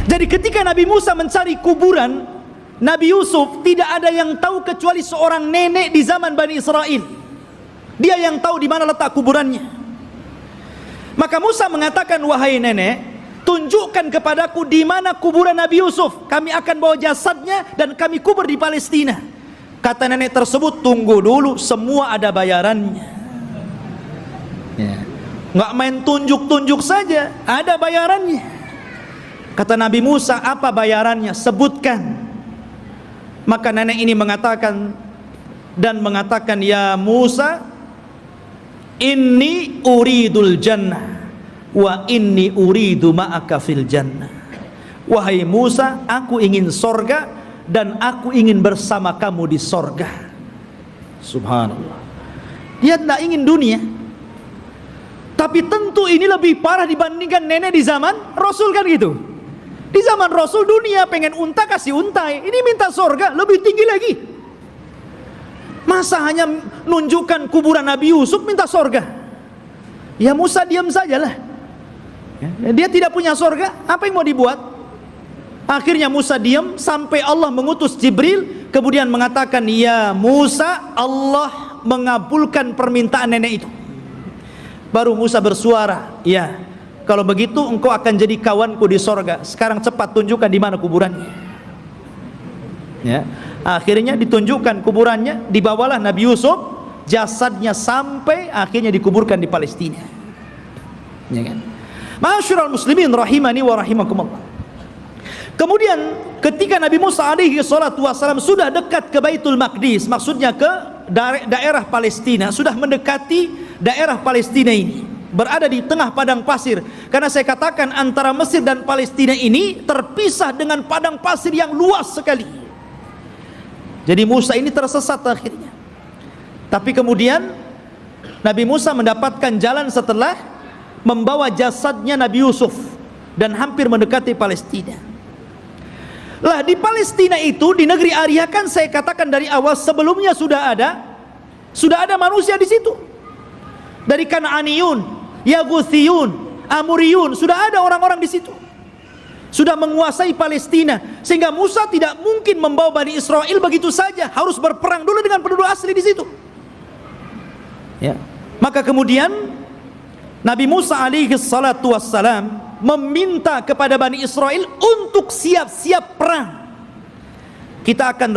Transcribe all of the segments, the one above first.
Jadi ketika Nabi Musa mencari kuburan Nabi Yusuf, tidak ada yang tahu kecuali seorang nenek di zaman Bani Israel. Dia yang tahu di mana letak kuburannya. Maka Musa mengatakan, wahai nenek, tunjukkan kepadaku di mana kuburan Nabi Yusuf. Kami akan bawa jasadnya dan kami kubur di Palestina. Kata nenek tersebut, tunggu dulu, semua ada bayarannya. Ya. Nggak main tunjuk-tunjuk saja, ada bayarannya. Kata Nabi Musa, apa bayarannya? Sebutkan. Maka nenek ini mengatakan, ya Musa, inni uridul jannah wa inni uridu ma'aka fil jannah. Wahai Musa, aku ingin sorga dan aku ingin bersama kamu di sorga. Subhanallah. Dia tidak ingin dunia. Tapi tentu ini lebih parah dibandingkan nenek di zaman Rasul, kan gitu. Di zaman Rasul dunia pengen unta kasih unta, ini minta sorga lebih tinggi lagi. Masa hanya nunjukkan kuburan Nabi Yusuf minta sorga? Ya Musa diam sajalah. Dia tidak punya sorga, apa yang mau dibuat? Akhirnya Musa diam sampai Allah mengutus Jibril, kemudian mengatakan, ya Musa, Allah mengabulkan permintaan nenek itu. Baru Musa bersuara, ya, kalau begitu engkau akan jadi kawanku di sorga. Sekarang cepat tunjukkan di mana kuburannya. Ya, akhirnya ditunjukkan kuburannya, dibawalah Nabi Yusuf, jasadnya sampai akhirnya dikuburkan di Palestina. Ya kan? Ma'asyiral muslimin rahimani wa rahimakumullah. Kemudian ketika Nabi Musa alaihi salatu wasallam sudah dekat ke Baitul Maqdis, maksudnya ke daerah Palestina, sudah mendekati daerah Palestina ini, berada di tengah padang pasir. Karena saya katakan antara Mesir dan Palestina ini terpisah dengan padang pasir yang luas sekali. Jadi Musa ini tersesat akhirnya. Tapi kemudian Nabi Musa mendapatkan jalan setelah membawa jasadnya Nabi Yusuf dan hampir mendekati Palestina. Lah di Palestina itu, di negeri Arya, kan saya katakan dari awal sebelumnya sudah ada manusia di situ. Dari Kanaaniyun, Yaguthiyun, Amuriyun, sudah ada orang-orang di situ. Sudah menguasai Palestina, sehingga Musa tidak mungkin membawa Bani Israel begitu saja, harus berperang dulu dengan penduduk asli di situ. Ya. Maka kemudian Nabi Musa alaihi salatu wassalam meminta kepada Bani Israel untuk siap-siap perang. Kita akan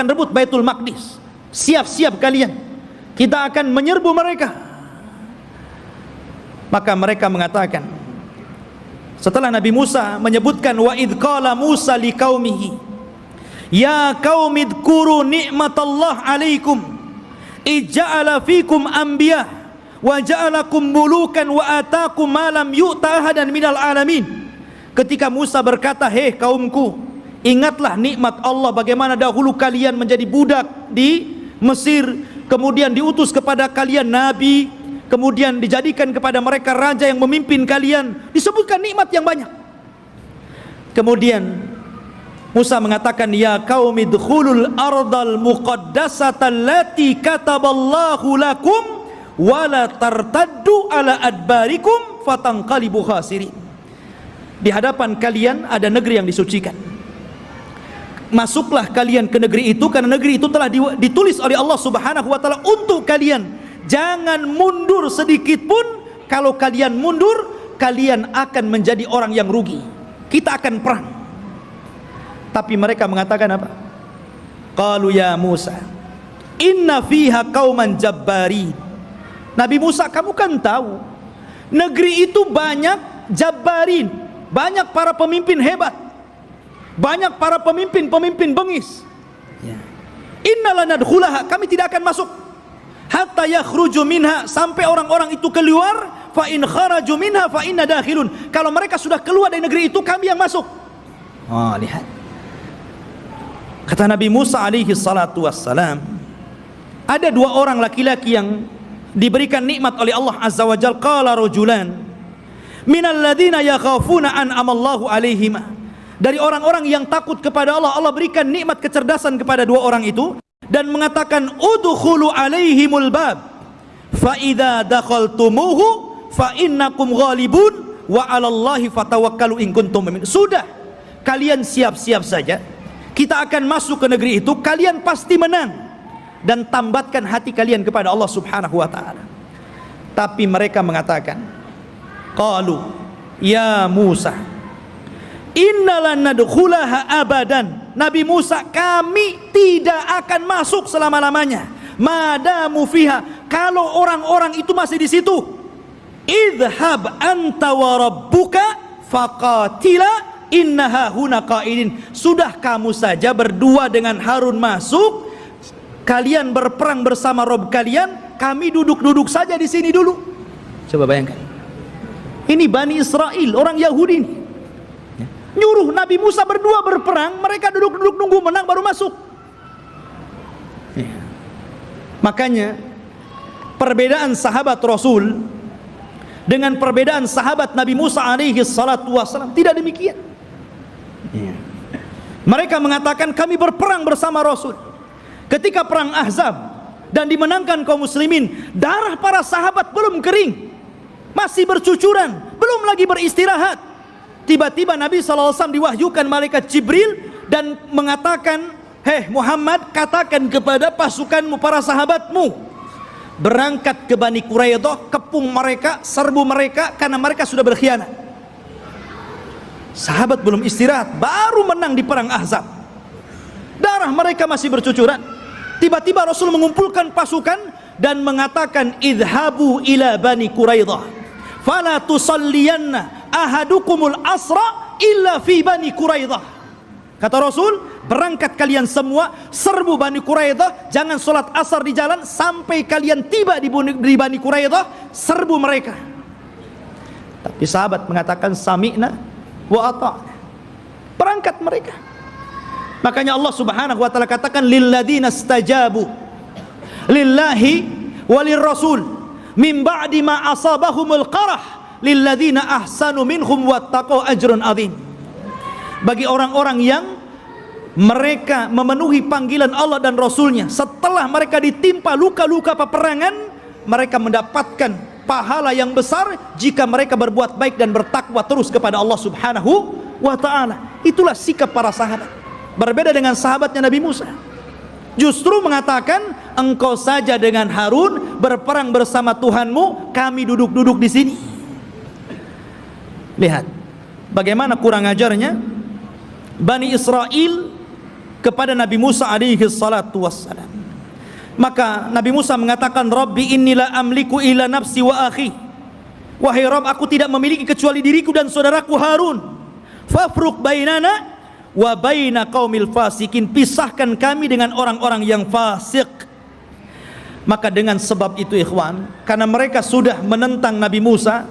rebut Baitul Maqdis. Siap-siap kalian. Kita akan menyerbu mereka. Maka mereka mengatakan, setelah Nabi Musa menyebutkan, wa idh qala Musa liqaumihi ya qaumi dzkuru ni'matallah 'alaikum ij'ala fikum anbiya wa ja'alakum mulukan wa ataakum ma lam yu'ta ahadan minal alamin. Ketika Musa berkata, hei kaumku, ingatlah nikmat Allah, bagaimana dahulu kalian menjadi budak di Mesir, kemudian diutus kepada kalian nabi, kemudian dijadikan kepada mereka raja yang memimpin kalian, disebutkan nikmat yang banyak. Kemudian Musa mengatakan, ya qaumi dkhulul ardal muqaddasata allati kataballahu lakum wala tartaddu ala adbarikum fatanqalibu khasirin. Di hadapan kalian ada negeri yang disucikan. Masuklah kalian ke negeri itu, karena negeri itu telah ditulis oleh Allah Subhanahu wa taala untuk kalian. Jangan mundur sedikit pun. Kalau kalian mundur, kalian akan menjadi orang yang rugi. Kita akan perang. Tapi mereka mengatakan apa? Qalu ya Musa, inna fiha qauman jabbarin. Nabi Musa, kamu kan tahu negeri itu banyak jabbarin, banyak para pemimpin hebat, banyak para pemimpin bengis. Inna lanadkhulaha, kami tidak akan masuk hatta yakhruju minha, sampai orang-orang itu keluar. Fa in kharaju minha fa inna dakhilun, kalau mereka sudah keluar dari negeri itu, kami yang masuk. Lihat, kata Nabi Musa alaihi salatu wassalam, ada dua orang laki-laki yang diberikan nikmat oleh Allah azza wa jalla. Qala rajulan minal ladina yakhafuna an amallahu alaihima, dari orang-orang yang takut kepada Allah, Allah berikan nikmat kecerdasan kepada dua orang itu, dan mengatakan udkhulu alaihimul bab fa idza dakhaltumuhu fa innakum ghalibun wa 'alallahi fatawakkalu in kuntum mu'minin. Sudah, kalian siap-siap saja. Kita akan masuk ke negeri itu, kalian pasti menang, dan tambatkan hati kalian kepada Allah Subhanahu wa taala. Tapi mereka mengatakan, qalu ya Musa innalan nadkhulaha abadan. Nabi Musa, kami tidak akan masuk selama-lamanya. Madamu fiha, kalau orang-orang itu masih di situ. Idhab anta wa rabbuka faqatila innaha huna qaidin. Sudah, kamu saja berdua dengan Harun masuk, kalian berperang bersama Rob kalian, kami duduk-duduk saja di sini dulu. Coba bayangkan, ini Bani Israel, orang Yahudi ini, nyuruh Nabi Musa berdua berperang, mereka duduk-duduk nunggu menang baru masuk. Makanya perbedaan sahabat Rasul dengan perbedaan sahabat Nabi Musa alaihi salatu wassalam tidak demikian. Mereka mengatakan kami berperang bersama Rasul ketika perang Ahzab dan dimenangkan kaum muslimin. Darah para sahabat belum kering, masih bercucuran, belum lagi beristirahat. Tiba-tiba Nabi SAW diwahyukan malaikat Jibril dan mengatakan, hei Muhammad, katakan kepada pasukanmu, para sahabatmu, berangkat ke Bani Quraidah, kepung mereka, serbu mereka, karena mereka sudah berkhianat. Sahabat belum istirahat, baru menang di perang Ahzab. Darah mereka masih bercucuran. Tiba-tiba Rasul mengumpulkan pasukan dan mengatakan, idhabu ila Bani Quraidah fala tusalliyanna ahadukumul asra illa fi Bani Quraidah. Kata Rasul, berangkat kalian semua, serbu Bani Quraidah, jangan sholat asar di jalan sampai kalian tiba di Bani Quraidah, serbu mereka. Tapi sahabat mengatakan sami'na wa ata'na, berangkat mereka. Makanya Allah Subhanahu wa taala katakan, lilladzina stajabu lillahi walir rasul min ba'di ma asabahumul qarah lilladzina ahsanu minhum wattaqau ajrun adzim. Bagi orang-orang yang mereka memenuhi panggilan Allah dan Rasulnya setelah mereka ditimpa luka-luka peperangan, mereka mendapatkan pahala yang besar jika mereka berbuat baik dan bertakwa terus kepada Allah Subhanahu wa ta'ala. Itulah sikap para sahabat. Berbeda dengan sahabatnya Nabi Musa, justru mengatakan, engkau saja dengan Harun berperang bersama Tuhanmu, kami duduk-duduk di sini. Lihat bagaimana kurang ajarnya Bani Israel kepada Nabi Musa alaihi salatu wassalam. Maka Nabi Musa mengatakan, Rabbi inni la amliku illa nafsi wa akhi. Wahai Rabb, aku tidak memiliki kecuali diriku dan saudaraku Harun. Fafruq bainana wa baina qaumil fasikin. Pisahkan kami dengan orang-orang yang fasik. Maka dengan sebab itu ikhwan, karena mereka sudah menentang Nabi Musa,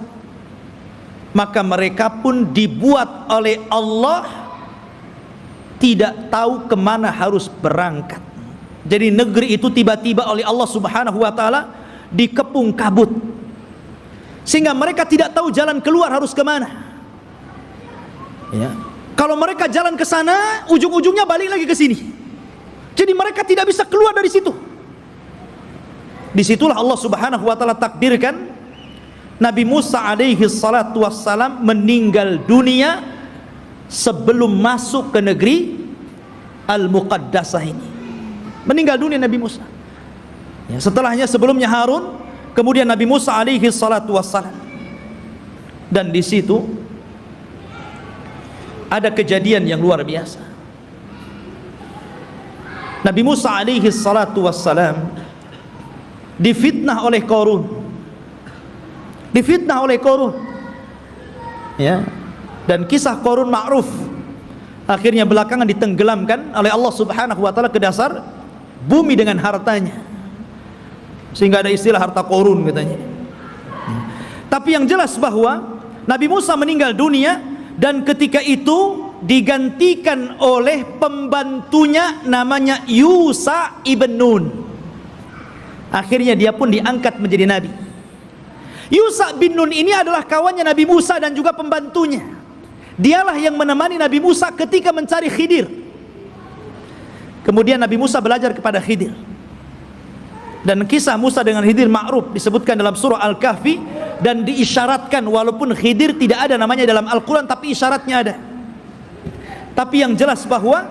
maka mereka pun dibuat oleh Allah tidak tahu kemana harus berangkat. Jadi negeri itu tiba-tiba oleh Allah Subhanahu wa ta'ala dikepung kabut, sehingga mereka tidak tahu jalan keluar harus kemana. Ya. Kalau mereka jalan ke sana, ujung-ujungnya balik lagi ke sini. Jadi mereka tidak bisa keluar dari situ. Disitulah Allah Subhanahu wa ta'ala takdirkan Nabi Musa alaihi salatu wassalam meninggal dunia sebelum masuk ke negeri Al-Muqaddasah ini. Meninggal dunia Nabi Musa. Ya, setelahnya sebelumnya Harun, kemudian Nabi Musa alaihi salatu wassalam. Dan di situ ada kejadian yang luar biasa. Nabi Musa alaihi salatu wassalam difitnah oleh Qarun. Difitnah oleh Qarun. Ya. Dan kisah Qarun ma'ruf. Akhirnya belakangan ditenggelamkan oleh Allah Subhanahu wa taala ke dasar bumi dengan hartanya, sehingga ada istilah harta Qarun katanya. Tapi yang jelas bahwa Nabi Musa meninggal dunia, dan ketika itu digantikan oleh pembantunya namanya Yusha ibn Nun. Akhirnya dia pun diangkat menjadi nabi. Yusha bin Nun ini adalah kawannya Nabi Musa dan juga pembantunya. Dialah yang menemani Nabi Musa ketika mencari Khidir. Kemudian Nabi Musa belajar kepada Khidir. Dan kisah Musa dengan Khidir ma'ruf disebutkan dalam surah Al-Kahfi dan diisyaratkan, walaupun Khidir tidak ada namanya dalam Al-Quran, tapi isyaratnya ada. Tapi yang jelas bahwa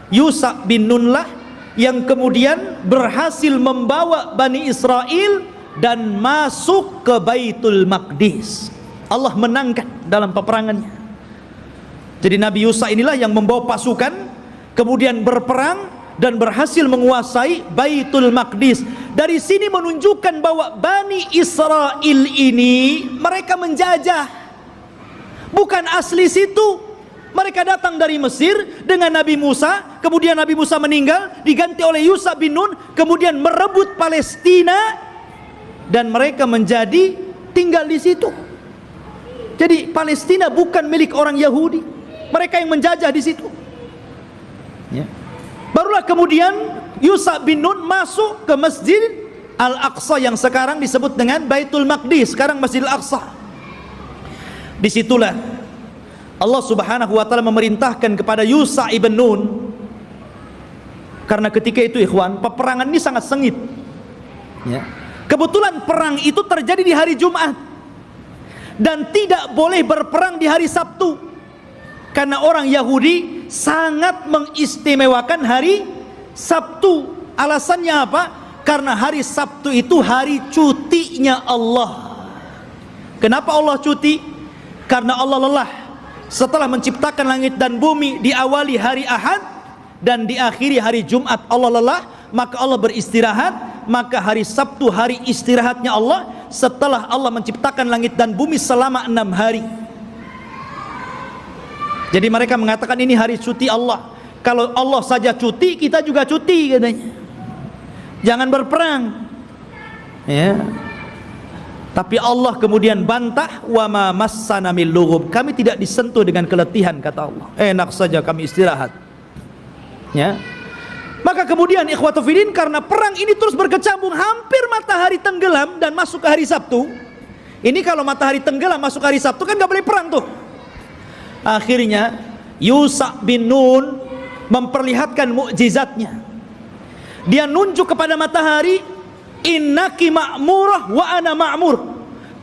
Yusha bin Nun lah yang kemudian berhasil membawa Bani Israel dan masuk ke Baitul Maqdis. Allah menangkan dalam peperangannya. Jadi Nabi Yusha inilah yang membawa pasukan, kemudian berperang dan berhasil menguasai Baitul Maqdis. Dari sini menunjukkan bahwa Bani Israel ini mereka menjajah, bukan asli situ. Mereka datang dari Mesir dengan Nabi Musa, kemudian Nabi Musa meninggal, diganti oleh Yusha bin Nun, kemudian merebut Palestina dan mereka menjadi tinggal di situ. Jadi Palestina bukan milik orang Yahudi, mereka yang menjajah di situ. Ya. Barulah kemudian Yusha bin Nun masuk ke Masjid Al-Aqsa yang sekarang disebut dengan Baitul Maqdis, sekarang Masjid Al-Aqsa. Disitulah Allah Subhanahu wa taala memerintahkan kepada Yusha ibn Nun, karena ketika itu ikhwan, peperangan ini sangat sengit. Ya. Kebetulan perang itu terjadi di hari Jumat dan tidak boleh berperang di hari Sabtu, karena orang Yahudi sangat mengistimewakan hari Sabtu. Alasannya apa? Karena hari Sabtu itu hari cutinya Allah. Kenapa Allah cuti? Karena Allah lelah. Setelah menciptakan langit dan bumi, diawali hari Ahad dan diakhiri hari Jumat, Allah lelah, maka Allah beristirahat. Maka hari Sabtu hari istirahatnya Allah, setelah Allah menciptakan langit dan bumi selama 6 hari. Jadi mereka mengatakan ini hari cuti Allah. Kalau Allah saja cuti, kita juga cuti katanya. Jangan berperang. Ya. Tapi Allah kemudian bantah, wa ma massana min lughub. Kami tidak disentuh dengan keletihan, kata Allah. Enak saja kami istirahat. Ya. Maka kemudian ikhwatu fiddin, karena perang ini terus berkecambung, hampir matahari tenggelam dan masuk ke hari Sabtu. Ini kalau matahari tenggelam masuk hari Sabtu kan gak boleh perang tuh. Akhirnya Yusha bin Nun memperlihatkan mukjizatnya. Dia nunjuk kepada matahari, innaki ma'murah wa ana ma'mur.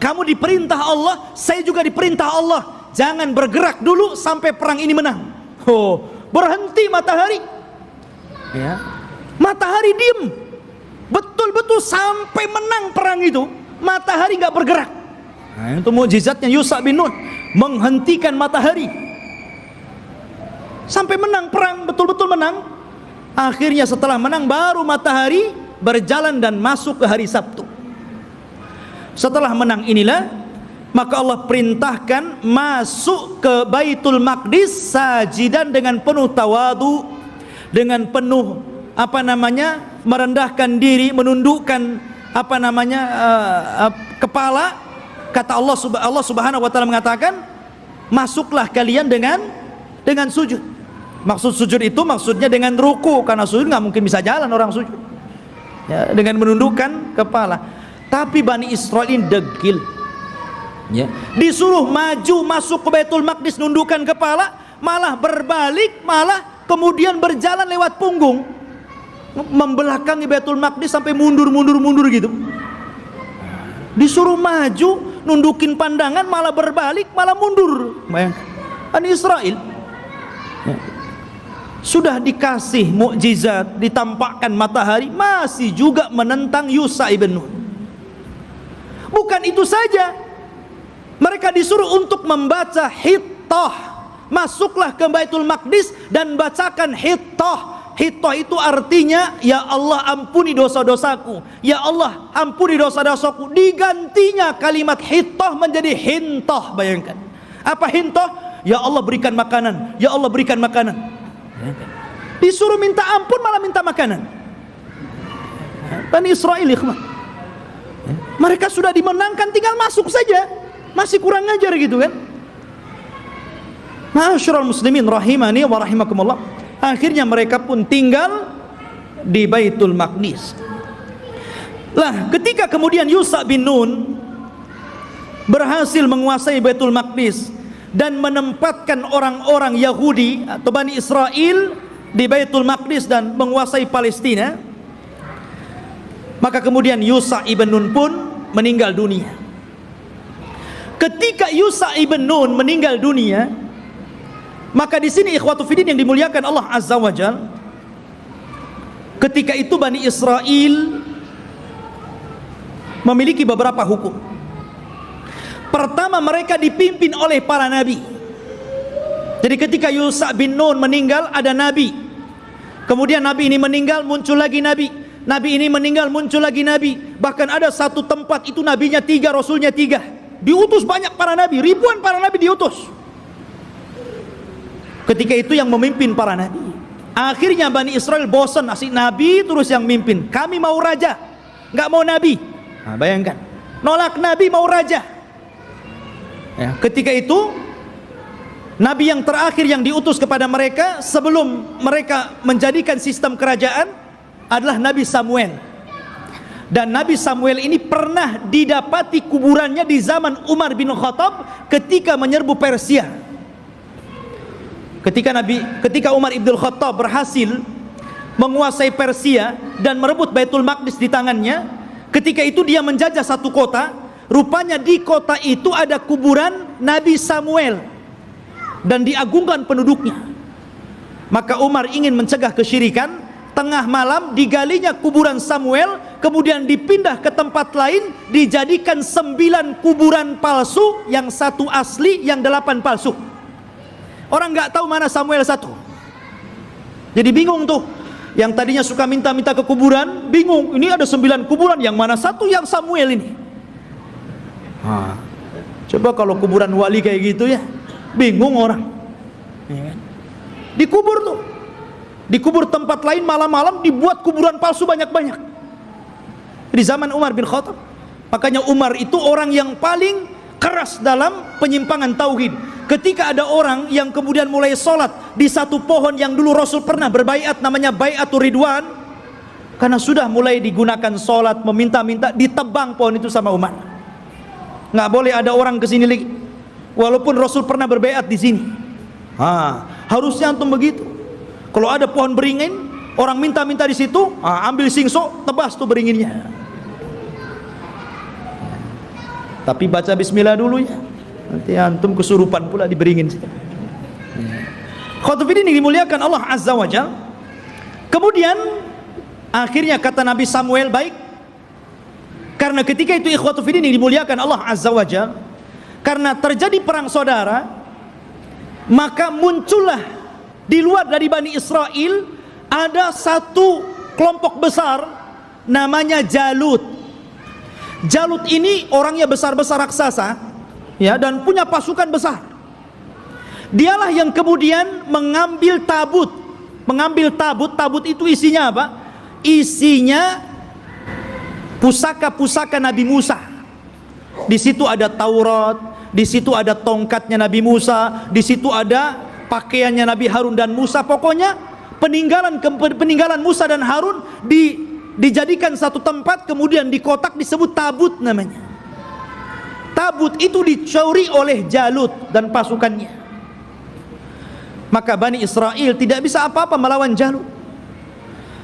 Kamu diperintah Allah, saya juga diperintah Allah. Jangan bergerak dulu sampai perang ini menang. Oh, berhenti matahari. Ya. Matahari diem. Betul-betul sampai menang perang itu, matahari nggak bergerak. Nah, itu mukjizatnya Yusha bin Nun, menghentikan matahari sampai menang perang, betul-betul menang. Akhirnya setelah menang baru matahari berjalan dan masuk ke hari Sabtu. Setelah menang inilah maka Allah perintahkan masuk ke Baitul Maqdis sajidan dengan penuh tawadu, dengan penuh merendahkan diri, menundukkan kepala. Kata Allah Subhanahu wa taala mengatakan, masuklah kalian dengan sujud. Maksud sujud itu maksudnya dengan ruku, karena sujud nggak mungkin bisa jalan orang sujud. Ya, dengan menundukkan kepala. Tapi Bani Israel ini degil. Ya, disuruh maju masuk ke Baitul Maqdis nundukkan kepala, malah berbalik, malah kemudian berjalan lewat punggung, membelakangi Baitul Maqdis sampai mundur gitu. Disuruh maju nundukin pandangan, malah berbalik, malah mundur. Bayangkan Bani Israel. Ya. Sudah dikasih mukjizat, ditampakkan matahari, masih juga menentang Yusha ibn Nun. Bukan itu saja, mereka disuruh untuk membaca Hittah. Masuklah ke Baitul Maqdis dan bacakan Hittah. Hittah itu artinya, ya Allah ampuni dosa-dosaku, ya Allah ampuni dosa-dosaku. Digantinya kalimat Hittah menjadi Hintah. Bayangkan apa Hintah? Ya Allah berikan makanan, ya Allah berikan makanan. Disuruh minta ampun malah minta makanan. Bani Israel ikhwan, mereka sudah dimenangkan, tinggal masuk saja, masih kurang ajar gitu kan. Ma'asyiral muslimin rahimani wa rahimakumullah. Akhirnya mereka pun tinggal di Baitul Maqdis. Lah, ketika kemudian Yusha bin Nun berhasil menguasai Baitul Maqdis dan menempatkan orang-orang Yahudi atau Bani Israel di Baitul Maqdis dan menguasai Palestina, Maka kemudian Yusha ibn Nun pun meninggal dunia. Ketika Yusha ibn Nun meninggal dunia, maka di sini ikhwatu fiddin yang dimuliakan Allah Azza wa Jalla, ketika itu Bani Israel memiliki beberapa hukum. Pertama, mereka dipimpin oleh para nabi. Jadi ketika Yusha bin Nun meninggal, ada nabi. Kemudian nabi ini meninggal, muncul lagi nabi. Nabi ini meninggal, muncul lagi nabi. Bahkan ada satu tempat itu nabinya 3, rasulnya 3. Diutus banyak para nabi, ribuan para nabi diutus. Ketika itu yang memimpin para nabi. Akhirnya Bani Israel bosan, asik nabi terus yang mimpin. Kami mau raja, nggak mau nabi. Nah, bayangkan, nolak nabi, mau raja. Ya, ketika itu nabi yang terakhir yang diutus kepada mereka sebelum mereka menjadikan sistem kerajaan adalah Nabi Samuel. Dan Nabi Samuel ini pernah didapati kuburannya di zaman Umar bin Khattab ketika menyerbu Persia. Ketika Umar ibn Khattab berhasil menguasai Persia dan merebut Baitul Maqdis di tangannya, ketika itu dia menjajah satu kota. Rupanya di kota itu ada kuburan Nabi Samuel dan diagungkan penduduknya. Maka Umar ingin mencegah kesyirikan. Tengah malam digalinya kuburan Samuel, kemudian dipindah ke tempat lain, dijadikan 9 kuburan palsu, yang 1 asli, yang 8 palsu. Orang nggak tahu mana Samuel 1. Jadi bingung tuh. Yang tadinya suka minta-minta ke kuburan, bingung. Ini ada 9 kuburan, yang mana 1 yang Samuel ini. Coba kalau kuburan wali kayak gitu ya, bingung orang. Dikubur tuh. Dikubur tempat lain, malam-malam dibuat kuburan palsu banyak-banyak. Di zaman Umar bin Khattab. Makanya Umar itu orang yang paling keras dalam penyimpangan tauhid. Ketika ada orang yang kemudian mulai sholat di satu pohon yang dulu Rasul pernah berbaiat, namanya Baiatur Ridwan, karena sudah mulai digunakan sholat, meminta-minta, ditebang pohon itu sama Umar. Nggak boleh ada orang kesini lagi, walaupun Rasul pernah berbaiat di sini. Harusnya antum begitu. Kalau ada pohon beringin, orang minta-minta di situ, ambil singso, tebas tuh beringinnya. Tapi baca bismillah dulu ya. Nanti antum kesurupan pula di beringin. Khotbah ini dimuliakan Allah Azza wa Jalla. Kemudian akhirnya kata Nabi Samuel, baik. Karena ketika itu ikhwatu fiddin dimuliakan Allah Azza wa Jalla, karena terjadi perang saudara, maka muncullah di luar dari Bani Israel ada satu kelompok besar namanya Jalut. Jalut ini orangnya besar-besar raksasa, ya, dan punya pasukan besar. Dialah yang kemudian mengambil tabut. Tabut itu isinya apa? Isinya pusaka-pusaka Nabi Musa. Di situ ada Taurat, di situ ada tongkatnya Nabi Musa, di situ ada pakaiannya Nabi Harun dan Musa. Pokoknya peninggalan Musa dan Harun dijadikan satu tempat, kemudian dikotak, disebut tabut namanya. Tabut itu dicuri oleh Jalut dan pasukannya. Maka Bani Israel tidak bisa apa-apa melawan Jalut.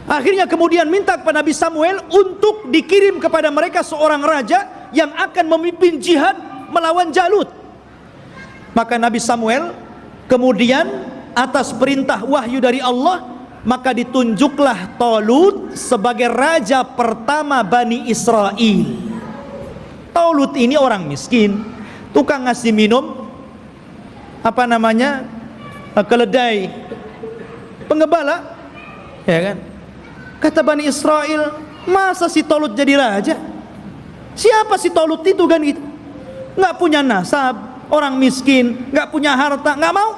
Akhirnya kemudian minta kepada Nabi Samuel untuk dikirim kepada mereka seorang raja yang akan memimpin jihad melawan Jalut. Maka Nabi Samuel kemudian atas perintah wahyu dari Allah, maka ditunjuklah Talut sebagai raja pertama Bani Israel. Talut ini orang miskin, tukang ngasih minum keledai, penggembala, ya kan? Kata Bani Israel, masa si Talut jadi raja? Siapa si Talut itu kan gitu? Nggak punya nasab, orang miskin, nggak punya harta, nggak mau.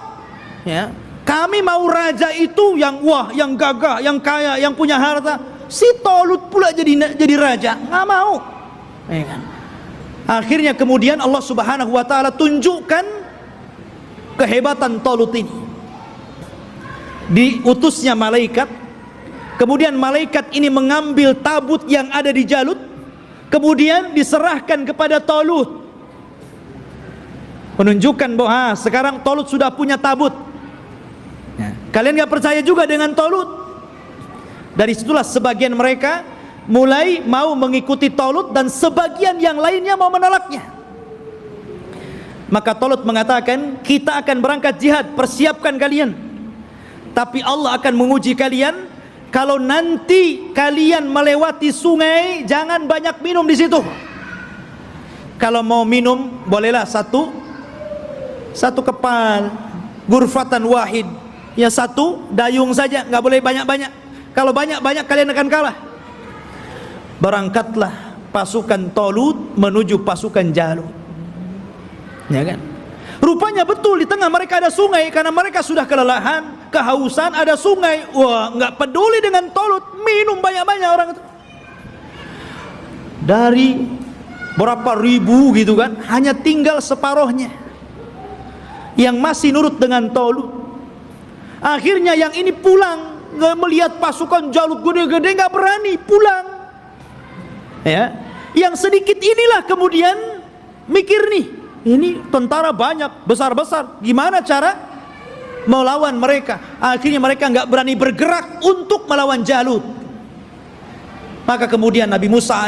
Ya, kami mau raja itu yang wah, yang gagah, yang kaya, yang punya harta. Si Talut pula jadi raja, nggak mau. Ya kan? Akhirnya kemudian Allah Subhanahu wa taala tunjukkan kehebatan Talut ini. Diutusnya malaikat, kemudian malaikat ini mengambil tabut yang ada di Jalut, kemudian diserahkan kepada Talut, menunjukkan bahwa sekarang Talut sudah punya tabut. Kalian gak percaya juga dengan Talut? Dari situlah sebagian mereka mulai mau mengikuti Talut dan sebagian yang lainnya mau menolaknya. Maka Talut mengatakan, kita akan berangkat jihad, persiapkan kalian, tapi Allah akan menguji kalian. Kalau nanti kalian melewati sungai, jangan banyak minum di situ. Kalau mau minum, bolehlah satu kepal, gurfatan wahid, ya satu dayung saja, nggak boleh banyak-banyak. Kalau banyak-banyak kalian akan kalah. Berangkatlah pasukan Talut menuju pasukan Jalut. Ya kan? Rupanya betul di tengah mereka ada sungai, karena mereka sudah kelelahan, kehausan, ada sungai. Wah, nggak peduli dengan Talut, minum banyak-banyak orang itu. Dari berapa ribu gitu kan, hanya tinggal separohnya yang masih nurut dengan Talut. Akhirnya yang ini pulang, melihat pasukan Jalut gede-gede, nggak berani pulang. Ya, yang sedikit inilah kemudian mikir nih, ini tentara banyak, besar-besar, gimana cara melawan mereka? Akhirnya mereka nggak berani bergerak untuk melawan Jalut. Maka kemudian Nabi Musa,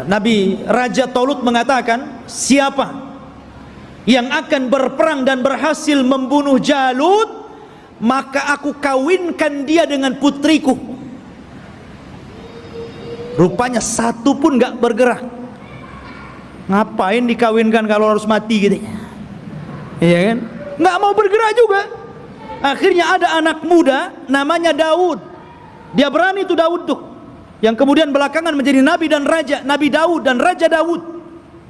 Nabi Raja Talut mengatakan, siapa yang akan berperang dan berhasil membunuh Jalut, maka aku kawinkan dia dengan putriku. Rupanya satu pun gak bergerak. Ngapain dikawinkan kalau harus mati gitu? Iya kan? Gak mau bergerak juga. Akhirnya ada anak muda namanya Daud. Dia berani tuh Daud tuh, yang kemudian belakangan menjadi nabi dan raja, Nabi Daud dan Raja Daud.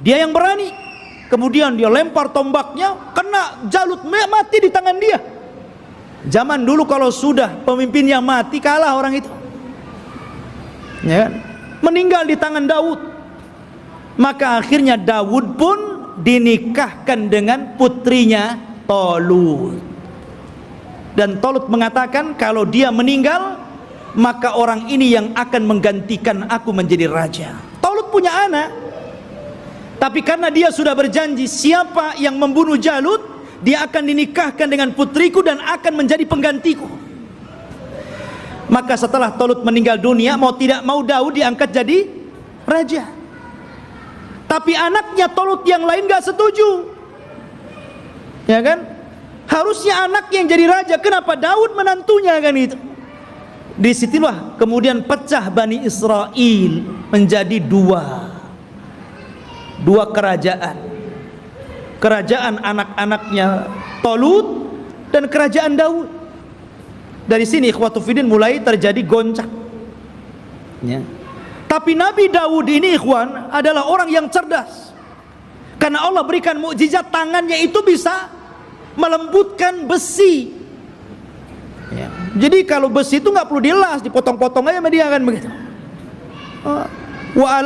Dia yang berani. Kemudian dia lempar tombaknya, kena Jalut, mati di tangan dia. Zaman dulu kalau sudah pemimpinnya mati, kalah orang itu. Ya kan? Meninggal di tangan Daud. Maka akhirnya Daud pun dinikahkan dengan putrinya Talut. Dan Talut mengatakan, kalau dia meninggal, maka orang ini yang akan menggantikan aku menjadi raja. Talut punya anak, tapi karena dia sudah berjanji, siapa yang membunuh Jalut, dia akan dinikahkan dengan putriku dan akan menjadi penggantiku. Maka setelah Talut meninggal dunia, mau tidak mau Daud diangkat jadi raja. Tapi anaknya Talut yang lain gak setuju. Ya kan? Harusnya anak yang jadi raja, kenapa Daud menantunya kan itu? Disitulah kemudian pecah Bani Israel menjadi dua kerajaan. Kerajaan anak-anaknya Talut dan kerajaan Daud. Dari sini ikhwatu fiddin mulai terjadi goncang. Ya. Tapi Nabi Daud ini ikhwan adalah orang yang cerdas. Karena Allah berikan mukjizat, tangannya itu bisa melembutkan besi. Ya. Jadi kalau besi itu nggak perlu dilas, dipotong-potong aja sama dia kan begitu. Wa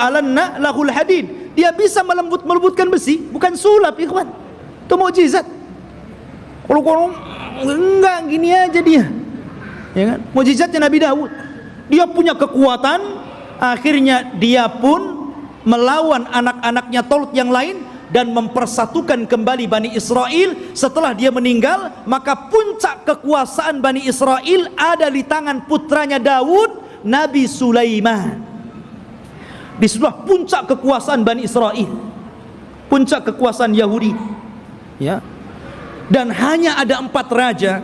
alanna lahul hadid. Dia bisa melembutkan besi, bukan sulap ikhwan. Itu mukjizat. Kalau enggak gini aja dia. Ya kan? Mukjizatnya Nabi Daud. Dia punya kekuatan, akhirnya dia pun melawan anak-anaknya Talut yang lain dan mempersatukan kembali Bani Israel. Setelah dia meninggal, maka puncak kekuasaan Bani Israel ada di tangan putranya Daud, Nabi Sulaiman. Disitulah puncak kekuasaan Bani Israel, puncak kekuasaan Yahudi. Ya. Dan hanya ada 4 raja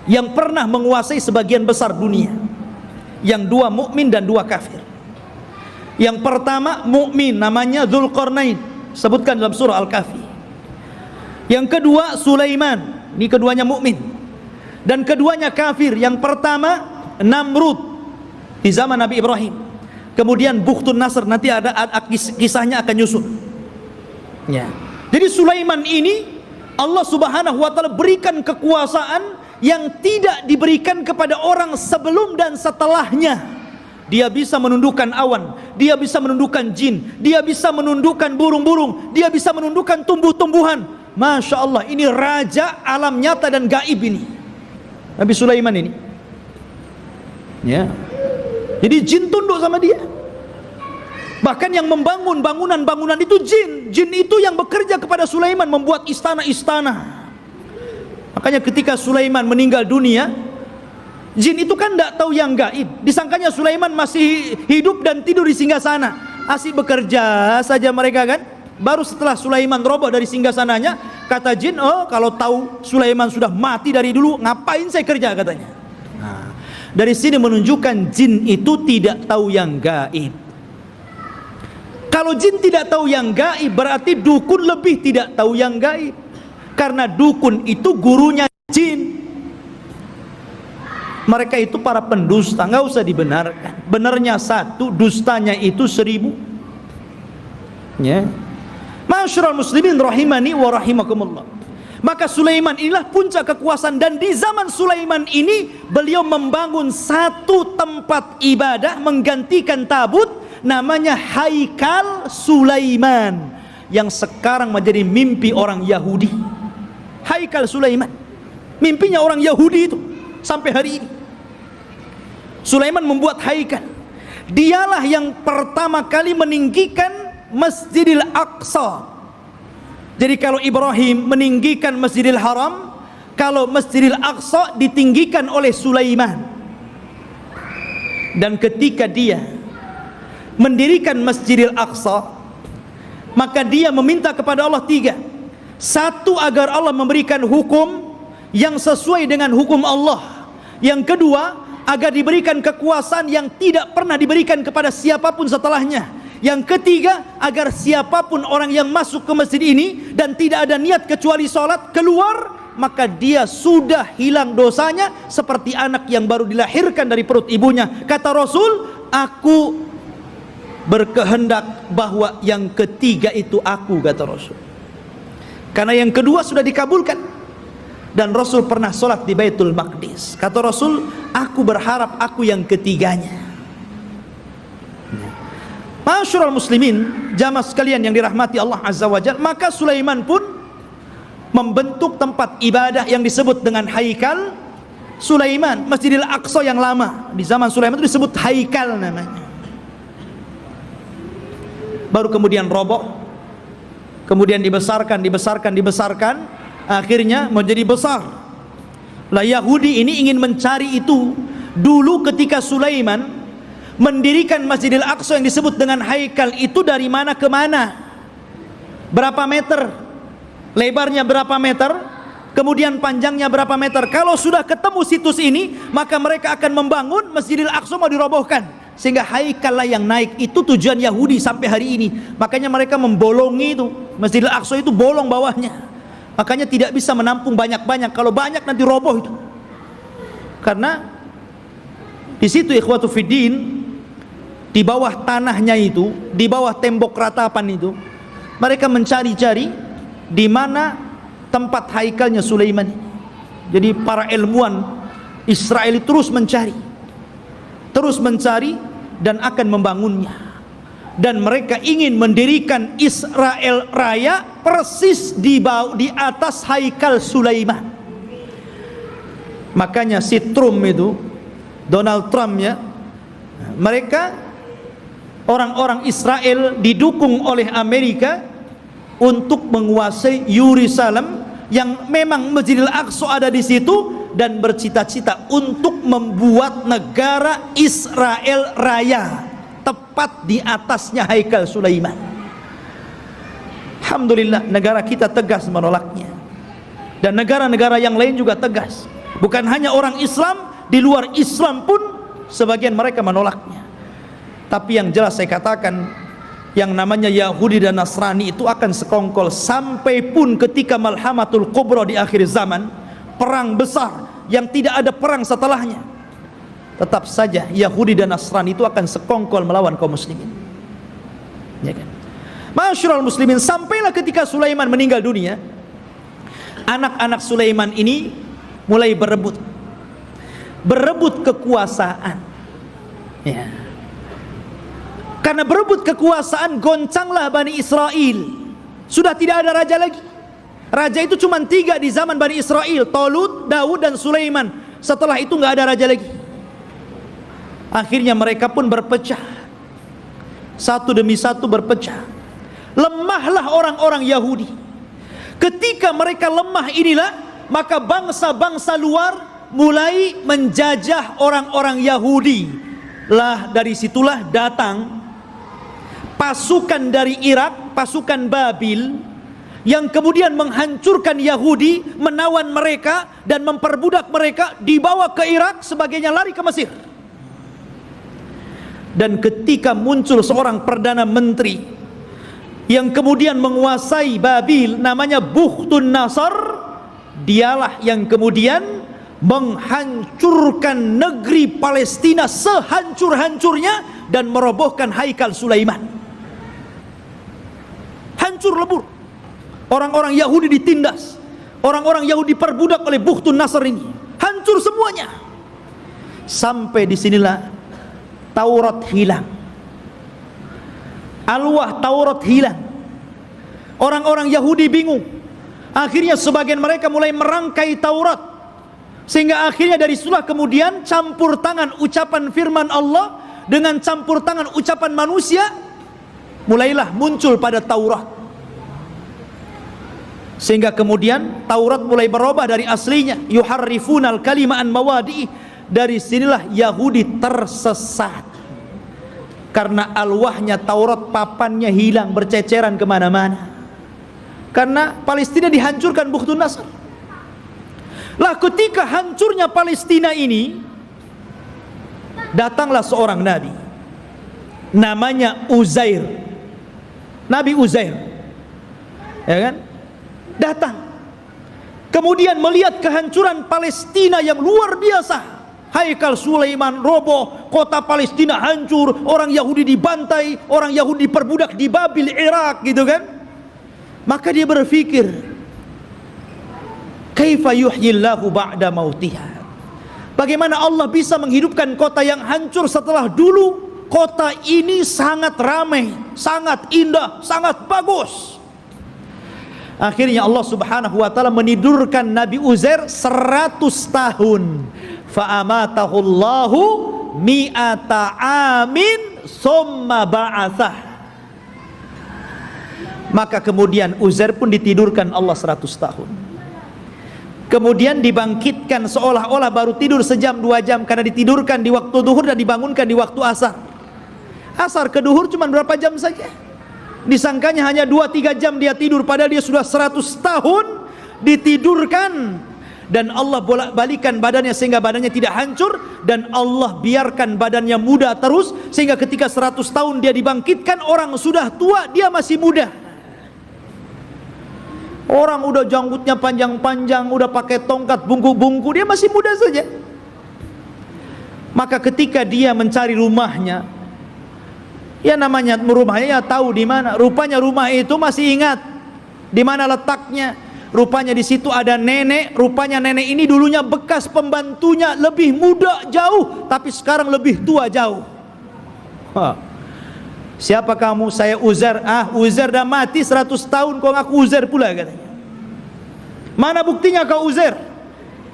yang pernah menguasai sebagian besar dunia, yang 2 mukmin dan 2 kafir. Yang pertama mukmin, namanya Dzulqarnain, sebutkan dalam surah Al-Kahfi. Yang kedua Sulaiman, ini keduanya mukmin. Dan keduanya kafir. Yang pertama Namrud di zaman Nabi Ibrahim. Kemudian Bukhtun Nasr, nanti ada kisahnya akan nyusul. Ya. Jadi Sulaiman ini Allah Subhanahu wa taala berikan kekuasaan yang tidak diberikan kepada orang sebelum dan setelahnya. Dia bisa menundukkan awan, dia bisa menundukkan jin, dia bisa menundukkan burung-burung, dia bisa menundukkan tumbuh-tumbuhan. Masya Allah, ini raja alam nyata dan gaib ini, Nabi Sulaiman ini. Ya. Jadi jin tunduk sama dia. Bahkan yang membangun bangunan-bangunan itu jin. Jin itu yang bekerja kepada Sulaiman, membuat istana-istana. Makanya ketika Sulaiman meninggal dunia, Jin itu kan tidak tahu yang gaib. Disangkanya Sulaiman masih hidup dan tidur di singgasana, asik bekerja saja mereka kan. Baru setelah Sulaiman roboh dari singgasananya, kata jin, oh kalau tahu Sulaiman sudah mati dari dulu, ngapain saya kerja, katanya. Nah, dari sini menunjukkan jin itu tidak tahu yang gaib. Kalau jin tidak tahu yang gaib, berarti dukun lebih tidak tahu yang gaib. Karena dukun itu gurunya jin. Mereka itu para pendusta, nggak usah dibenarkan. Benarnya satu, dustanya itu 1000. Ya. Ma'asyiral muslimin rahimani wa rahimakumullah. Maka Sulaiman inilah puncak kekuasaan, dan di zaman Sulaiman ini beliau membangun satu tempat ibadah menggantikan tabut, namanya Haikal Sulaiman, yang sekarang menjadi mimpi orang Yahudi. Haikal Sulaiman, mimpinya orang Yahudi itu sampai hari ini. Sulaiman membuat haikal. Dialah yang pertama kali meninggikan Masjidil Aqsa. Jadi kalau Ibrahim meninggikan Masjidil Haram, kalau Masjidil Aqsa ditinggikan oleh Sulaiman. Dan ketika dia mendirikan Masjidil Aqsa, maka dia meminta kepada Allah 3. Satu, agar Allah memberikan hukum yang sesuai dengan hukum Allah. Yang kedua, agar diberikan kekuasaan yang tidak pernah diberikan kepada siapapun setelahnya. Yang ketiga, agar siapapun orang yang masuk ke masjid ini dan tidak ada niat kecuali sholat, keluar, maka dia sudah hilang dosanya seperti anak yang baru dilahirkan dari perut ibunya. Kata Rasul, aku berkehendak bahwa yang ketiga itu aku, kata Rasul. Karena yang kedua sudah dikabulkan. Dan Rasul pernah sholat di Baitul Maqdis. Kata Rasul, aku berharap aku yang ketiganya. Ma'asyiral muslimin, jamaah sekalian yang dirahmati Allah Azza wa Jalla, maka Sulaiman pun membentuk tempat ibadah yang disebut dengan Haikal Sulaiman, Masjidil Aqsa yang lama. Di zaman Sulaiman itu disebut Haikal namanya. Baru kemudian roboh, kemudian dibesarkan, akhirnya menjadi besar. Lah Yahudi ini ingin mencari itu. Dulu ketika Sulaiman mendirikan Masjidil Aqsa yang disebut dengan Haikal itu, dari mana ke mana, berapa meter, lebarnya berapa meter, kemudian panjangnya berapa meter. Kalau sudah ketemu situs ini, maka mereka akan membangun Masjidil Aqsa mau dirobohkan, sehingga Haikal lah yang naik. Itu tujuan Yahudi sampai hari ini. Makanya mereka membolongi itu, Masjidil Aqsa itu bolong bawahnya, makanya tidak bisa menampung banyak-banyak. Kalau banyak nanti roboh itu. Karena di situ ikhwatu fiddin, di bawah tanahnya itu, di bawah tembok ratapan itu, mereka mencari-cari di mana tempat haikalnya Sulaiman. Jadi para ilmuwan Israel terus mencari dan akan membangunnya. Dan mereka ingin mendirikan Israel Raya persis di atas Haikal Sulaiman. Makanya si Trump itu, Donald Trump ya, mereka orang-orang Israel didukung oleh Amerika untuk menguasai Yerusalem, yang memang Masjidil Aqsa ada di situ, dan bercita-cita untuk membuat negara Israel Raya tepat di atasnya Haikal Sulaiman. Alhamdulillah, negara kita tegas menolaknya, dan negara-negara yang lain juga tegas. Bukan hanya orang Islam, di luar Islam pun sebagian mereka menolaknya. Tapi yang jelas saya katakan, yang namanya Yahudi dan Nasrani itu akan sekongkol sampai pun ketika Malhamatul Kubra di akhir zaman, perang besar yang tidak ada perang setelahnya, tetap saja Yahudi dan Nasrani itu akan sekongkol melawan kaum muslimin. Ya kan? Ma'asyiral muslimin, sampailah ketika Sulaiman meninggal dunia, anak-anak Sulaiman ini mulai berebut kekuasaan. Ya. Karena berebut kekuasaan, goncanglah Bani Israel. Sudah tidak ada raja lagi. Raja itu cuma 3 di zaman Bani Israel, Talut, Daud, dan Sulaiman. Setelah itu nggak ada raja lagi. Akhirnya mereka pun berpecah, satu demi satu berpecah. Lemahlah orang-orang Yahudi. Ketika mereka lemah inilah, maka bangsa-bangsa luar mulai menjajah orang-orang Yahudi. Lah dari situlah datang pasukan dari Irak, pasukan Babil, yang kemudian menghancurkan Yahudi, menawan mereka dan memperbudak mereka, dibawa ke Irak, sebagainya lari ke Mesir. Dan ketika muncul seorang perdana menteri yang kemudian menguasai Babil, namanya Bukhtun Nasr, dialah yang kemudian menghancurkan negeri Palestina sehancur-hancurnya dan merobohkan Haikal Sulaiman. Hancur lebur. Orang-orang Yahudi ditindas, orang-orang Yahudi diperbudak oleh Bukhtun Nasr ini. Hancur semuanya. Sampai disinilah Taurat hilang. Alwah Taurat hilang. Orang-orang Yahudi bingung. Akhirnya sebagian mereka mulai merangkai Taurat, sehingga akhirnya dari situlah kemudian campur tangan ucapan firman Allah dengan campur tangan ucapan manusia, mulailah muncul pada Taurat. Sehingga kemudian Taurat mulai berubah dari aslinya, yuharrifunal kalima an mawadi'i. Dari sinilah Yahudi tersesat, karena alwahnya Taurat, papannya hilang, berceceran kemana-mana. Karena Palestina dihancurkan Bukhtun Nasr. Lah ketika hancurnya Palestina ini, datanglah seorang nabi, namanya Uzair. Nabi Uzair, ya kan? Datang, kemudian melihat kehancuran Palestina yang luar biasa. Haikal Sulaiman roboh, kota Palestina hancur, orang Yahudi dibantai, orang Yahudi diperbudak di Babil, Irak, gitu kan? Maka dia berpikir, kaifa yuhyillahu ba'da mautiha. Bagaimana Allah bisa menghidupkan kota yang hancur setelah dulu kota ini sangat ramai, sangat indah, sangat bagus. Akhirnya Allah Subhanahu wa taala menidurkan Nabi Uzair 100 tahun. Fa amatahullahu mi'ata amin summa ba'atsah. Maka kemudian Uzair pun ditidurkan Allah 100 tahun. Kemudian dibangkitkan seolah-olah baru tidur sejam 2 jam, karena ditidurkan di waktu duhur dan dibangunkan di waktu asar. Asar ke duhur cuma berapa jam saja. Disangkanya hanya 2-3 jam dia tidur, padahal dia sudah 100 tahun ditidurkan. Dan Allah bolak-balikan badannya sehingga badannya tidak hancur, dan Allah biarkan badannya muda terus, sehingga ketika 100 tahun dia dibangkitkan, orang sudah tua, dia masih muda. Orang udah janggutnya panjang-panjang, udah pakai tongkat bungku-bungku, dia masih muda saja. Maka ketika dia mencari rumahnya, ya namanya rumahnya ya tahu di mana. Rupanya rumah itu masih ingat di mana letaknya. Rupanya di situ ada nenek. Rupanya nenek ini dulunya bekas pembantunya, lebih muda jauh, tapi sekarang lebih tua jauh. Siapa kamu? Saya Uzair. Uzair dah mati 100 tahun, kau ngaku Uzair pula, katanya. Mana buktinya kau Uzair?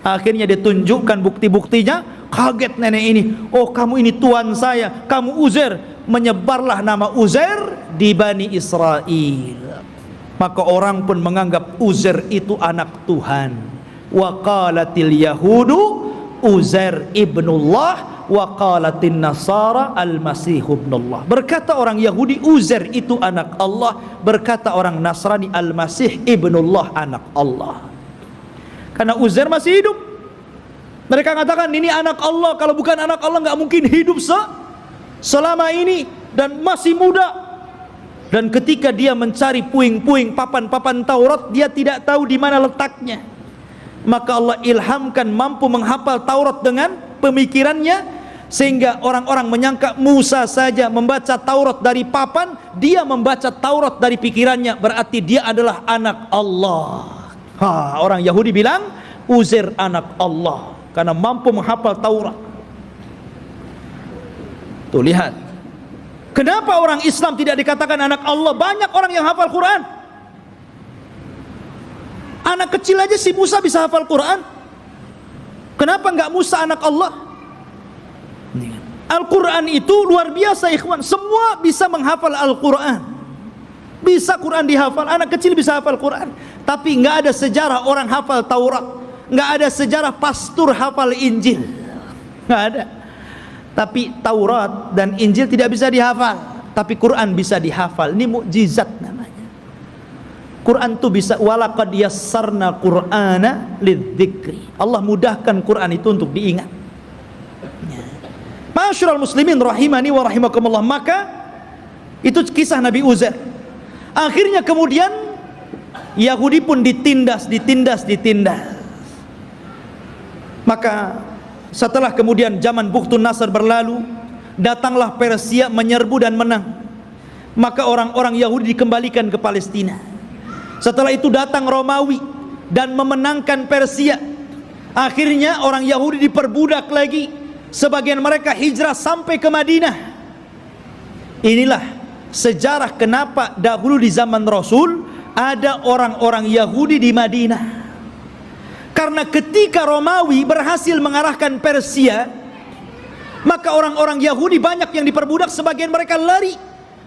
Akhirnya ditunjukkan bukti-buktinya. Kaget nenek ini. Oh, kamu ini tuan saya, kamu Uzair. Menyebarlah nama Uzair di Bani Israel. Maka orang pun menganggap Uzair itu anak Tuhan. Wa qalatil yahudu Uzair ibnullah wa qalatin nasara al-masih ibnullah. Berkata orang Yahudi Uzair itu anak Allah, berkata orang Nasrani al-masih ibnullah, anak Allah. Karena Uzair masih hidup. Mereka katakan ini anak Allah, kalau bukan anak Allah nggak mungkin hidup selama ini dan masih muda. Dan ketika dia mencari puing-puing papan-papan Taurat, dia tidak tahu di mana letaknya. Maka Allah ilhamkan mampu menghafal Taurat dengan pemikirannya, sehingga orang-orang menyangka Musa saja membaca Taurat dari papan, dia membaca Taurat dari pikirannya, berarti dia adalah anak Allah. Orang Yahudi bilang Uzair anak Allah karena mampu menghafal Taurat. Tuh lihat, kenapa orang Islam tidak dikatakan anak Allah? Banyak orang yang hafal Quran. Anak kecil aja si Musa bisa hafal Quran. Kenapa enggak Musa anak Allah? Al-Quran itu luar biasa ikhwan. Semua bisa menghafal Al-Quran. Bisa Quran dihafal. Anak kecil bisa hafal Quran. Tapi enggak ada sejarah orang hafal Taurat. nggak ada sejarah pastor hafal Injil, nggak ada. Tapi Taurat dan Injil tidak bisa dihafal, tapi Quran bisa dihafal. Ini mukjizat namanya. Quran itu bisa, walaqad yassarna Qur'ana lidzikri. Allah mudahkan Quran itu untuk diingat. Ma'asyiral muslimin rahimani wa rahimakumullah. Maka itu kisah Nabi Uzair. Akhirnya kemudian Yahudi pun ditindas. Maka setelah kemudian zaman Bukhtun Nasr berlalu, datanglah Persia menyerbu dan menang. Maka orang-orang Yahudi dikembalikan ke Palestina. Setelah itu datang Romawi dan memenangkan Persia. Akhirnya orang Yahudi diperbudak lagi. Sebagian mereka hijrah sampai ke Madinah. Inilah sejarah kenapa dahulu di zaman Rasul ada orang-orang Yahudi di Madinah. Karena ketika Romawi berhasil mengarahkan Persia, maka orang-orang Yahudi banyak yang diperbudak, sebagian mereka lari.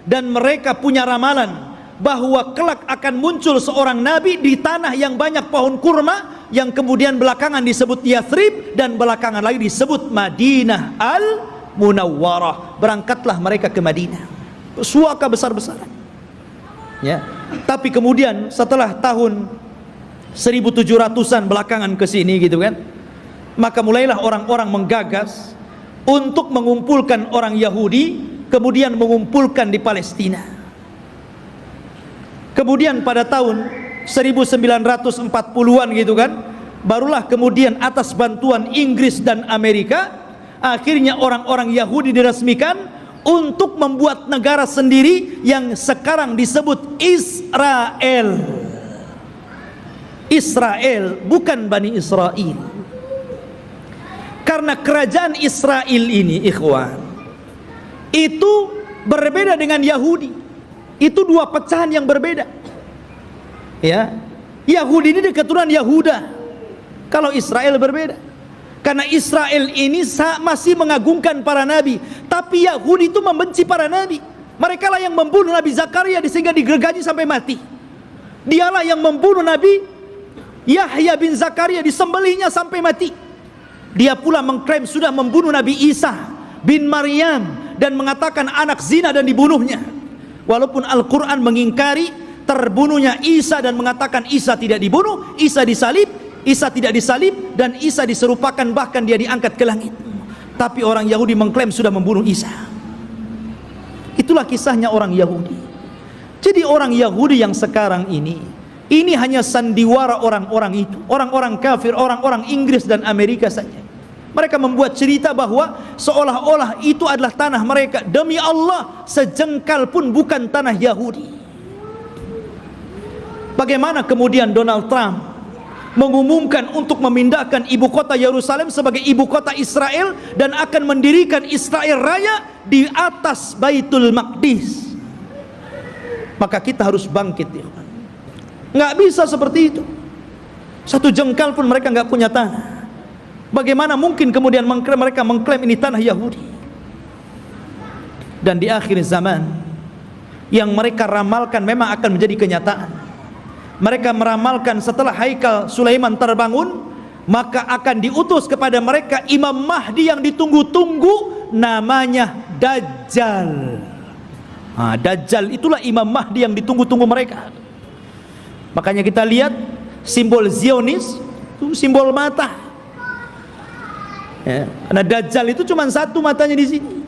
Dan mereka punya ramalan bahwa kelak akan muncul seorang nabi di tanah yang banyak pohon kurma, yang kemudian belakangan disebut Yathrib dan belakangan lagi disebut Madinah Al-Munawwarah. Berangkatlah mereka ke Madinah, suaka besar-besaran. Ya. Tapi kemudian setelah tahun 1700-an belakangan ke sini gitu kan, maka mulailah orang-orang menggagas untuk mengumpulkan orang Yahudi, kemudian mengumpulkan di Palestina. Kemudian pada tahun 1940-an gitu kan, barulah kemudian atas bantuan Inggris dan Amerika, akhirnya orang-orang Yahudi diresmikan untuk membuat negara sendiri yang sekarang disebut Israel. Israel, bukan Bani Israel. Karena kerajaan Israel ini, ikhwan, itu berbeda dengan Yahudi. Itu dua pecahan yang berbeda. Ya, Yahudi ini keturunan Yahuda. Kalau Israel berbeda. Karena Israel ini masih mengagungkan para nabi, tapi Yahudi itu membenci para nabi. Mereka lah yang membunuh Nabi Zakaria sehingga digergaji sampai mati. Dialah yang membunuh Nabi Yahya bin Zakaria, disembelihnya sampai mati. Dia pula mengklaim sudah membunuh Nabi Isa bin Maryam dan mengatakan anak zina dan dibunuhnya. Walaupun Al-Quran mengingkari terbunuhnya Isa dan mengatakan Isa tidak dibunuh, Isa disalib, Isa tidak disalib, dan Isa diserupakan bahkan dia diangkat ke langit. Tapi orang Yahudi mengklaim sudah membunuh Isa. Itulah kisahnya orang Yahudi. Jadi orang Yahudi yang sekarang ini hanya sandiwara orang-orang itu, orang-orang kafir, orang-orang Inggris dan Amerika saja. Mereka membuat cerita bahwa seolah-olah itu adalah tanah mereka. Demi Allah, sejengkal pun bukan tanah Yahudi. Bagaimana kemudian Donald Trump mengumumkan untuk memindahkan ibu kota Yerusalem sebagai ibu kota Israel dan akan mendirikan Israel Raya di atas Baitul Maqdis? Maka kita harus bangkit, ya. Nggak bisa seperti itu. Satu jengkal pun mereka nggak punya tanah. Bagaimana mungkin kemudian mereka mengklaim ini tanah Yahudi? Dan di akhir zaman, yang mereka ramalkan memang akan menjadi kenyataan. Mereka meramalkan setelah Haikal Sulaiman terbangun, maka akan diutus kepada mereka Imam Mahdi yang ditunggu-tunggu, namanya Dajjal. Dajjal itulah Imam Mahdi yang ditunggu-tunggu mereka. Makanya kita lihat simbol Zionis itu simbol mata. Ya, karena Dajjal itu cuma satu matanya di sini.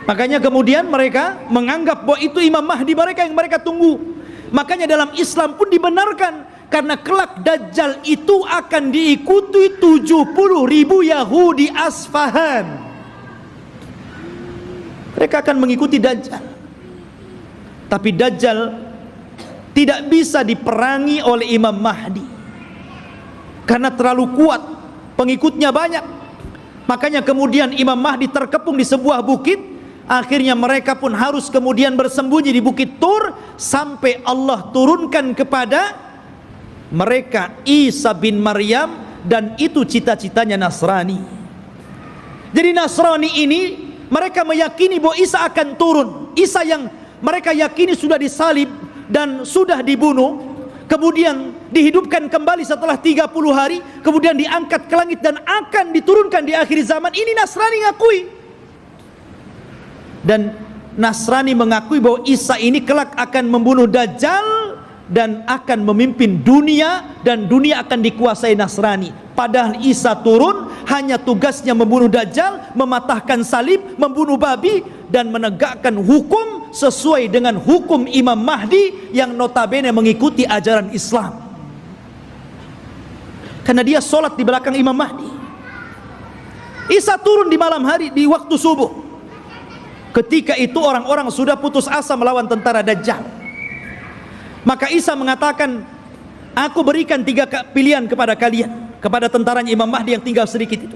Makanya kemudian mereka menganggap bahwa itu Imam Mahdi mereka yang mereka tunggu. Makanya dalam Islam pun dibenarkan, karena kelak Dajjal itu akan diikuti 70.000 Yahudi Asfahan. Mereka akan mengikuti Dajjal. Tapi Dajjal tidak bisa diperangi oleh Imam Mahdi karena terlalu kuat, pengikutnya banyak. Makanya kemudian Imam Mahdi terkepung di sebuah bukit. Akhirnya mereka pun harus kemudian bersembunyi di Bukit Tur sampai Allah turunkan kepada mereka Isa bin Maryam, dan itu cita-citanya Nasrani. Jadi Nasrani ini mereka meyakini bahwa Isa akan turun. Isa yang mereka yakini sudah disalib dan sudah dibunuh, kemudian dihidupkan kembali setelah 30 hari, kemudian diangkat ke langit dan akan diturunkan di akhir zaman. Ini Nasrani ngakui. Dan Nasrani mengakui bahwa Isa ini kelak akan membunuh Dajjal dan akan memimpin dunia, dan dunia akan dikuasai Nasrani. Padahal Isa turun hanya tugasnya membunuh Dajjal, mematahkan salib, membunuh babi, dan menegakkan hukum sesuai dengan hukum Imam Mahdi yang notabene mengikuti ajaran Islam. Karena dia sholat di belakang Imam Mahdi. Isa turun di malam hari, di waktu subuh. Ketika itu orang-orang sudah putus asa melawan tentara Dajjal. Maka Isa mengatakan, aku berikan 3 pilihan kepada kalian, kepada tentaranya Imam Mahdi yang tinggal sedikit itu.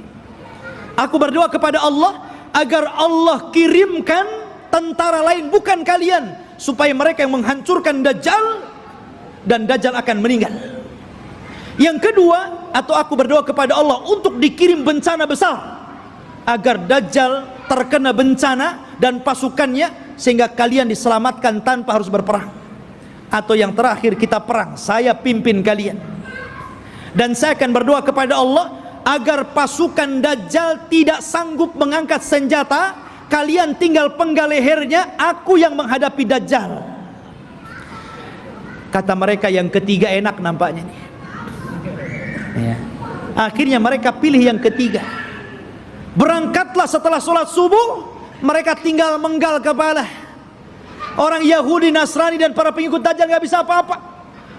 Aku berdoa kepada Allah agar Allah kirimkan tentara lain bukan kalian, supaya mereka yang menghancurkan Dajjal, dan Dajjal akan meninggal. Yang kedua, atau aku berdoa kepada Allah untuk dikirim bencana besar, agar Dajjal terkena bencana dan pasukannya, sehingga kalian diselamatkan tanpa harus berperang. Atau yang terakhir, kita perang, saya pimpin kalian. Dan saya akan berdoa kepada Allah agar pasukan Dajjal tidak sanggup mengangkat senjata, kalian tinggal penggal lehernya, aku yang menghadapi Dajjal. Kata mereka yang ketiga enak nampaknya nih. Ya. Akhirnya mereka pilih yang ketiga. Berangkatlah setelah sholat subuh, mereka tinggal menggal kepala. Orang Yahudi, Nasrani, dan para pengikut Dajjal gak bisa apa-apa.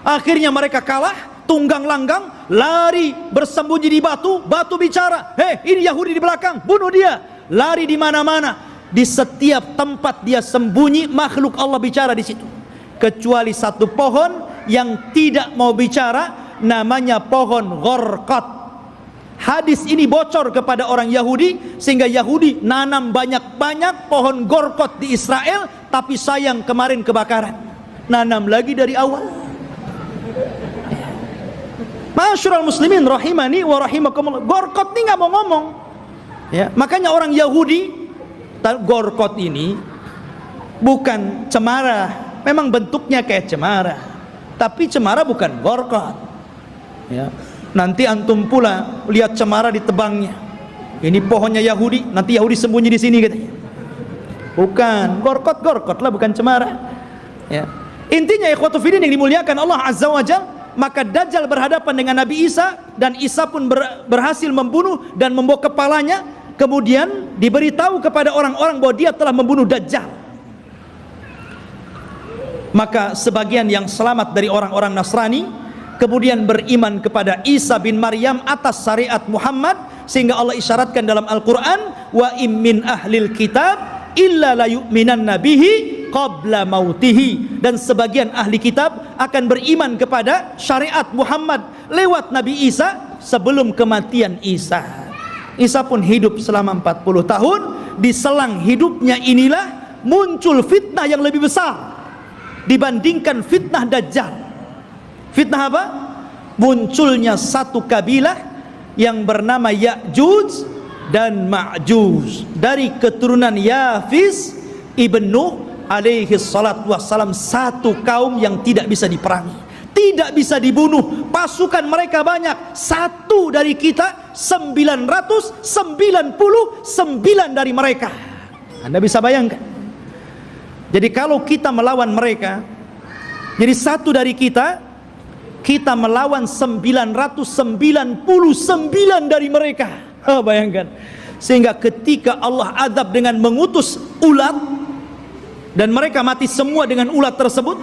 Akhirnya mereka kalah, tunggang langgang, lari bersembunyi di batu. Batu bicara, hei ini Yahudi di belakang, bunuh dia. Lari di mana-mana, di setiap tempat dia sembunyi, makhluk Allah bicara di situ. Kecuali satu pohon yang tidak mau bicara, namanya pohon Gharqad. Hadis ini bocor kepada orang Yahudi, sehingga Yahudi nanam banyak-banyak pohon Gharqad di Israel. Tapi sayang kemarin kebakaran, nanam lagi dari awal. Ma'asyiral muslimin rahimani wa rahimakumullah, Gharqad ini nggak mau ngomong. Ya, makanya orang Yahudi, Gharqad ini bukan cemara, memang bentuknya kayak cemara, tapi cemara bukan Gharqad. Ya, nanti antum pula lihat cemara ditebangnya. Ini pohonnya Yahudi, nanti Yahudi sembunyi di sini katanya. Bukan, Gharqad lah, bukan cemara. Ya. Intinya ikhwatu fiddin yang dimuliakan Allah Azza wa Jalla, maka Dajjal berhadapan dengan Nabi Isa, dan Isa pun berhasil membunuh dan membawa kepalanya. Kemudian diberitahu kepada orang-orang bahwa dia telah membunuh Dajjal. Maka sebagian yang selamat dari orang-orang Nasrani kemudian beriman kepada Isa bin Maryam atas syariat Muhammad, sehingga Allah isyaratkan dalam Al-Quran, wa im min ahlil kitab illa la yu'minanna bihi qabla mautihi. Dan sebagian ahli kitab akan beriman kepada syariat Muhammad lewat Nabi Isa sebelum kematian Isa. Isa pun hidup selama 40 tahun. Di selang hidupnya inilah muncul fitnah yang lebih besar dibandingkan fitnah Dajjal. Fitnah apa? Munculnya satu kabilah yang bernama Ya'juj dan Ma'juj, dari keturunan Yafis ibn Nuh alaihi salatu wassalam. Satu kaum yang tidak bisa diperangi, tidak bisa dibunuh, pasukan mereka banyak. Satu dari kita, 999 dari mereka. Anda bisa bayangkan. Jadi kalau kita melawan mereka, jadi satu dari kita melawan 999 dari mereka. Oh, bayangkan. Sehingga ketika Allah azab dengan mengutus ulat, dan mereka mati semua dengan ulat tersebut,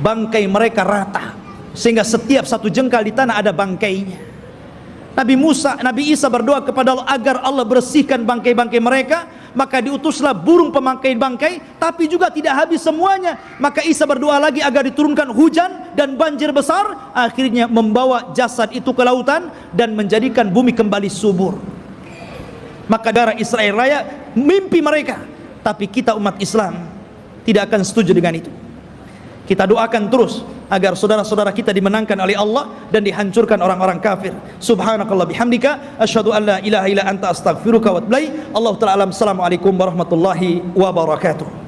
bangkai mereka rata, sehingga setiap satu jengkal di tanah ada bangkainya. Nabi Isa berdoa kepada Allah agar Allah bersihkan bangkai-bangkai mereka. Maka diutuslah burung pemangkai bangkai, tapi juga tidak habis semuanya. Maka Isa berdoa lagi agar diturunkan hujan dan banjir besar, akhirnya membawa jasad itu ke lautan dan menjadikan bumi kembali subur. Maka darah Israel Raya mimpi mereka, tapi kita umat Islam tidak akan setuju dengan itu. Kita doakan terus agar saudara-saudara kita dimenangkan oleh Allah dan dihancurkan orang-orang kafir. Subhanakallah bihamdika asyhadu an la ilaha illa anta astaghfiruka wa atubu ilaik. Allahu ta'ala alam. Assalamualaikum warahmatullahi wabarakatuh.